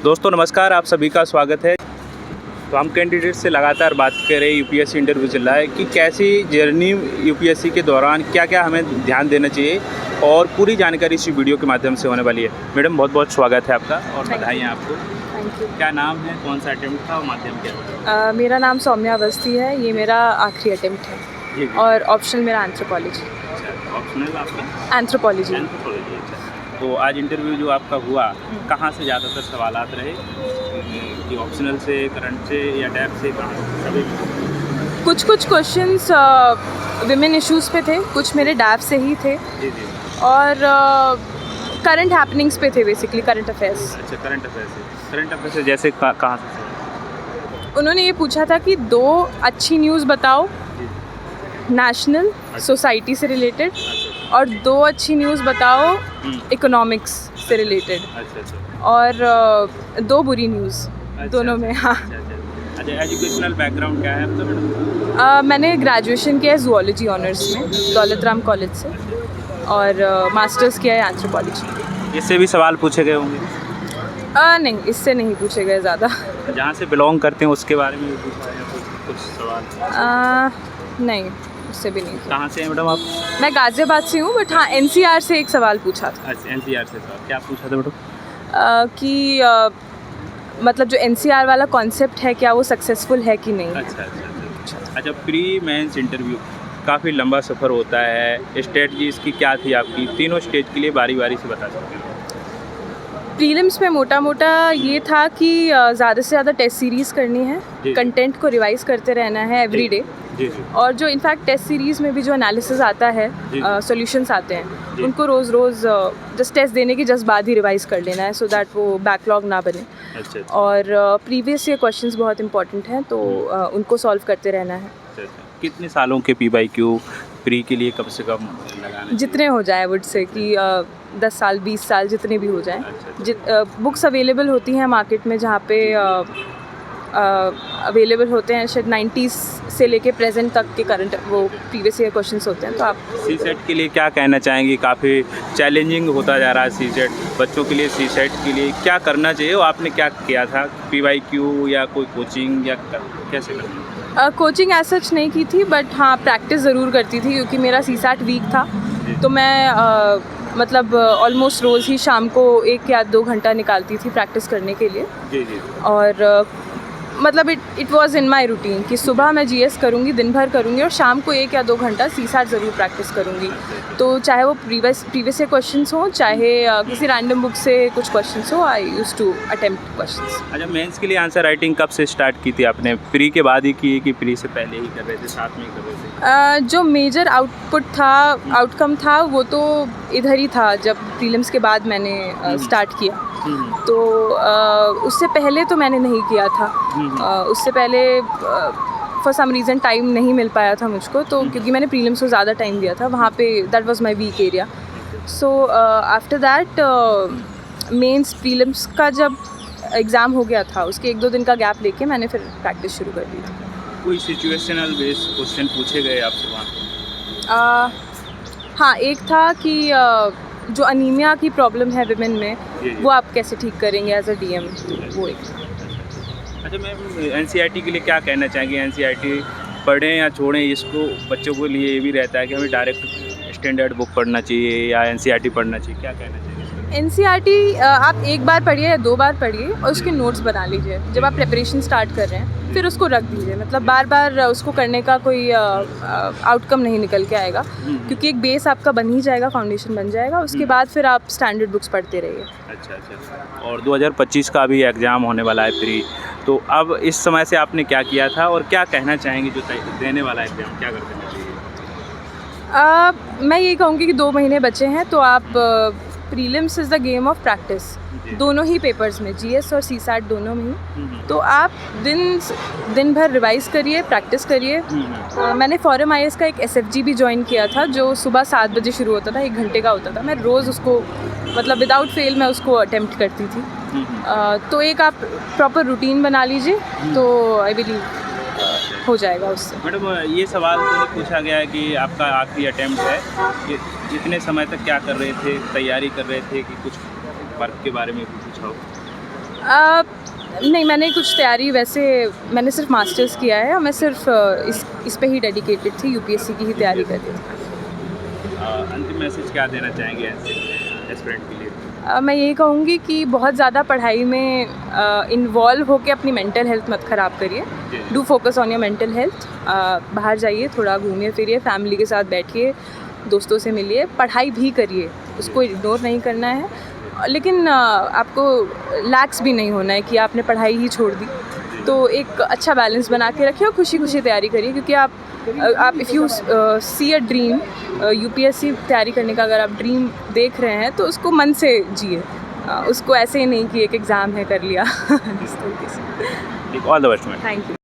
दोस्तों नमस्कार, आप सभी का स्वागत है। तो हम कैंडिडेट से लगातार बात कर रहे हैं, यूपीएससी इंटरव्यू चल रहा है कि कैसी जर्नी यूपीएससी के दौरान क्या क्या हमें ध्यान देना चाहिए और पूरी जानकारी इसी वीडियो के माध्यम से होने वाली है। मैडम बहुत बहुत स्वागत है आपका और बधाई आपको। Thank you. क्या नाम है, कौन सा अटेम्प्ट था और माध्यम क्या था? मेरा नाम सौम्या अवस्थी है, ये मेरा आखिरी अटेम्प्ट है जी। और ऑप्शनल मेरा एंथ्रोपोलॉजी। अच्छा, ऑप्शनल आपका एंथ्रोपोलॉजी। एंथ्रोपोलॉजी। अच्छा, तो आज इंटरव्यू जो आपका हुआ कहाँ से ज़्यादातर सवालात रहे कि ऑप्शनल से, करंट से या डैप से, कहाँ से सभी? कुछ क्वेश्चंस विमेन इश्यूज़ पे थे, कुछ मेरे डैप से ही थे जी जी। और करंट हैपनिंग्स पे थे, बेसिकली करंट अफेयर्स। अच्छा, करंट अफेयर से जैसे कहाँ से? उन्होंने ये पूछा था कि 2 अच्छी न्यूज़ बताओ नेशनल सोसाइटी से रिलेटेड और 2 अच्छी न्यूज़ बताओ इकोनॉमिक्स से रिलेटेड अच्छा। और 2 बुरी न्यूज़ दोनों में। हाँ। अच्छा, एजुकेशनल बैकग्राउंड क्या है आपका मैडम? मैंने ग्रेजुएशन किया है ज़ूलॉजी ऑनर्स में दौलत राम कॉलेज से और मास्टर्स किया है एंथ्रोपोलॉजी। इससे भी सवाल पूछे गए होंगे? नहीं, इससे नहीं पूछे गए ज़्यादा। जहाँ से बिलोंग करते हैं उसके बारे में भी पूछा है कुछ सवाल? नहीं, उससे भी नहीं। कहाँ से हैं मैडम आप? मैं गाज़ियाबाद से हूँ, बट हाँ NCR से एक सवाल पूछा था। अच्छा, एनसीआर से सवाल क्या पूछा था मैडम? कि मतलब जो NCR वाला कॉन्सेप्ट है क्या वो सक्सेसफुल है कि नहीं। अच्छा, प्री मेंस इंटरव्यू काफ़ी लंबा सफ़र होता है, स्ट्रेटजी इसकी क्या थी आपकी? तीनों स्टेज के लिए बारी बारी से बता सकते हैं। प्रीलिम्स में मोटा मोटा ये था कि ज़्यादा से ज़्यादा टेस्ट सीरीज़ करनी है, कंटेंट को रिवाइज़ करते रहना है एवरी डे। और जो इनफैक्ट टेस्ट सीरीज़ में भी जो एनालिसिस आता है, सॉल्यूशंस आते हैं, उनको रोज़ जस्ट टेस्ट देने के जस्ट बाद ही रिवाइज़ कर लेना है, सो दैट वो बैकलॉग ना बने। अच्छा। और प्रीवियस ईयर क्वेश्चंस बहुत इंपॉर्टेंट हैं, तो उनको सॉल्व करते रहना है। अच्छा। कितने सालों के PYQ प्री के लिए कम से कम लगाना? जितने हो जाए, वुड से कि 10 साल 20 साल जितने भी हो जाए। बुक्स अवेलेबल होती हैं मार्केट में जहाँ पे अवेलेबल होते हैं, शायद 90s से लेके प्रेजेंट तक के करंट वो प्रीवियस ईयर क्वेश्चंस होते हैं। तो आप CSET के लिए क्या कहना चाहेंगे? काफ़ी चैलेंजिंग होता जा रहा है CSET बच्चों के लिए। CSET के लिए क्या करना चाहिए और आपने क्या किया था? PYQ या कोई कोचिंग या कैसे करना? कोचिंग एज सच नहीं की थी, बट हाँ प्रैक्टिस ज़रूर करती थी, क्योंकि मेरा CSAT वीक था। तो मैं मतलब ऑलमोस्ट रोज़ ही शाम को 1 या 2 घंटा निकालती थी प्रैक्टिस करने के लिए। जी। और मतलब it was in my routine कि सुबह मैं GS करूँगी, दिन भर करूँगी और शाम को 1 या 2 घंटा CSAT ज़रूर प्रैक्टिस करूँगी। तो चाहे वो प्रीवियस ईयर क्वेश्चंस हों, चाहे किसी रैंडम बुक से कुछ क्वेश्चंस हो, I used to attempt questions. अच्छा, मेंस के लिए आंसर राइटिंग कब से स्टार्ट की थी आपने? प्री के बाद ही की कि प्री से पहले ही कर रहे थे, साथ में ही कर रहे थे? जो मेजर आउटकम था वो तो इधर ही था, जब प्रीलिम्स के बाद मैंने स्टार्ट किया। तो उससे पहले तो मैंने नहीं किया था। उससे पहले फॉर सम रीज़न टाइम नहीं मिल पाया था मुझको, तो क्योंकि मैंने प्रीलिम्स को ज़्यादा टाइम दिया था वहाँ पे, that was my weak area. So after that mains prelims का जब एग्ज़ाम हो गया था, उसके 1-2 दिन का गैप लेके मैंने फिर प्रैक्टिस शुरू कर दी थी। कोई सिचुएशनल बेस्ड क्वेश्चन पूछे गए आपसे वहाँ? हाँ, एक था कि जो अनीमिया की प्रॉब्लम है विमेन में, वो आप कैसे ठीक करेंगे एज अ DM, वो एक। अच्छा मैम, NCERT के लिए क्या कहना चाहेंगे? NCERT पढ़ें या छोड़ें? इसको बच्चों के लिए ये भी रहता है कि हमें डायरेक्ट स्टैंडर्ड बुक पढ़ना चाहिए या NCERT पढ़ना चाहिए, क्या कहना चाहिए? NCERT आप एक बार पढ़िए या 2 बार पढ़िए और उसके नोट्स बना लीजिए। जब आप प्रिपरेशन स्टार्ट कर रहे हैं फिर उसको रख दीजिए, मतलब बार बार उसको करने का कोई आउटकम नहीं निकल के आएगा, क्योंकि एक बेस आपका बन ही जाएगा, फाउंडेशन बन जाएगा। उसके बाद फिर आप स्टैंडर्ड बुक्स पढ़ते रहिए। अच्छा। और 2025 का भी एग्ज़ाम होने वाला है प्री, तो अब इस समय से आपने क्या किया था और क्या कहना चाहेंगे जो देने वाला एग्ज़ाम, क्या कर देना चाहिए? मैं ये कहूँगी कि 2 महीने बचे हैं, तो आप prelims is the game of practice, दोनों ही पेपर्स में, GS और CSAT दोनों में ही। तो आप दिन भर रिवाइज़ करिए, प्रैक्टिस करिए। मैंने फॉरम IAS का एक SFG भी ज्वाइन किया था, जो सुबह 7 बजे शुरू होता था, 1 घंटे का होता था। मैं रोज़ उसको मतलब विदाउट फेल मैं उसको अटेम्प्ट करती थी। तो एक आप प्रॉपर रूटीन बना लीजिए, तो आई बिलीव हो जाएगा उससे। मैडम, ये सवाल तो नहीं पूछा गया है कि आपका आखिरी अटेम्प्ट है, कि इतने समय तक क्या कर रहे थे, तैयारी कर रहे थे कि कुछ वर्क के बारे में पूछा हो? नहीं, मैंने कुछ तैयारी वैसे मैंने सिर्फ मास्टर्स किया है और मैं सिर्फ इस पे ही डेडिकेटेड थी, यूपीएससी की ही तैयारी कर रही थी। अंतिम मैसेज क्या देना चाहेंगे एस्पिरेंट के लिए? मैं यही कहूँगी कि बहुत ज़्यादा पढ़ाई में इन्वॉल्व होकर अपनी मेंटल हेल्थ मत ख़राब करिए। Do focus on your mental health. बाहर जाइए, थोड़ा घूमिए फिरिए, फैमिली के साथ बैठिए, दोस्तों से मिलिए, पढ़ाई भी करिए, उसको इग्नोर नहीं करना है, लेकिन आपको लैक्स भी नहीं होना है कि आपने पढ़ाई ही छोड़ दी। तो एक अच्छा बैलेंस बना के रखिए और खुशी खुशी तैयारी करिए, क्योंकि आप if you see a dream, UPSC तैयारी करने का अगर आप ड्रीम देख रहे हैं तो उसको मन से जिए, उसको ऐसे ही नहीं कि एक एग्ज़ाम है कर लिया। इस तरीके से। All the best ma'am. Thank you.